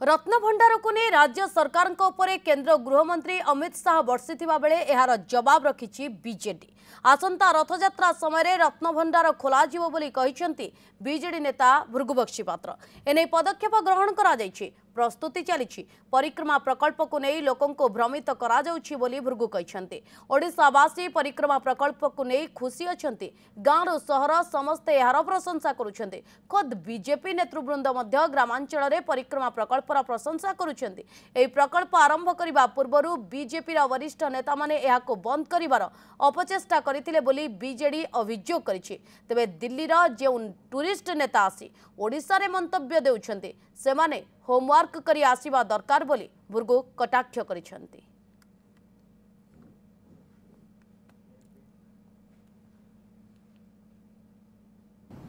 रत्नभंडार को नहीं राज्य सरकार केंद्र गृहमंत्री अमित शाह बर्षिथिबा बेले एहार जवाब रखिछि बीजेडी। आसंता रथयात्रा समय रत्नभंडार खोलाजिवो बोली कहिसेंती बीजेडी नेता भृगुबक्षी पात्र। एने पदक्षेप ग्रहण करा जायछि, प्रस्तुति चली परिक्रमा प्रकल्प को नहीं लोकों को भ्रमित करा जाउछि बोली भृगु कहिसेंती। ओडिशावासी परिक्रमा प्रकल्प को नहीं खुशी अछंती, गाँव सहर समस्ते एहार प्रशंसा करुछंती। खुद बीजेपी नेतृवृंद मध्य ग्रामांचल रे परिक्रमा प्रकल्पर प्रशंसा करुछंती। एही प्रकल्प आरंभ करिबा पूर्वरु बीजेपी रा वरिष्ठ नेता माने एहाको बंद करिवार अपचेष्टा करथिले बोली बीजेडी अभियोग करिछि। तेबे दिल्ली रा जे टूरिस्ट नेता आसी ओडिशा रे मंतव्य देउछंती सेमाने होमवर्क करी आसीबा दरकार बोली भृगु कटाक्ष करिछंती।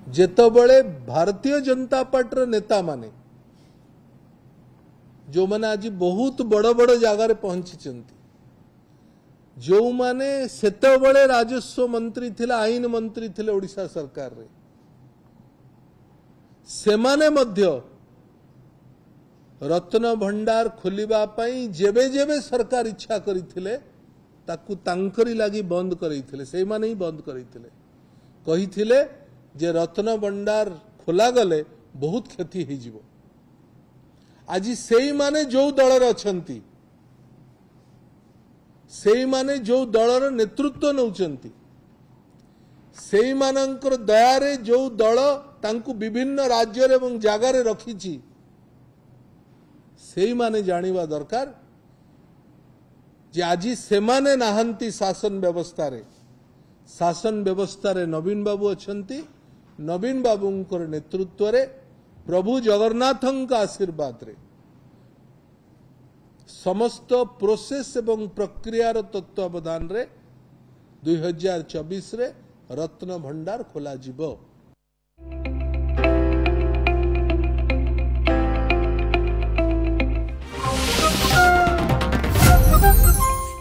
जेतबळे भारतीय जनता पार्टी नेता माने जो माने आज बहुत बड़ बड़ जगार पहुंची, जो माने सेतबळे राजस्व मंत्री थिले, आईन मंत्री थिले ओडिशा सरकार रे, सेमाने मध्य रत्न भंडार खोलिबा पई जेबे जेबे सरकार इच्छा करिथिले ताकू तांकरी लागी बंद करैथिले, सेई माने ही बंद करैथिले। कहिथिले जे रत्न भंडार खोला गले बहुत क्षति हो जिवो। आज सेई माने जो दलर अछंती, सेई माने जो दलर नेतृत्व नौचंती, सेई मानकर दयारे जो दल तांकु विभिन्न राज्य एवं जगार रखिछि, सेई माने जानिबा दरकार जे आज सेमाने नाहंती शासन व्यवस्था रे। शासन व्यवस्था रे नवीन बाबू अछंती, नवीन बाबूंकर नेतृत्व रे प्रभु जगन्नाथंक आशीर्वाद रे समस्त प्रोसेस एवं प्रक्रियार तत्वावधान रे 2024 रे रत्न भंडार खोला जिवो।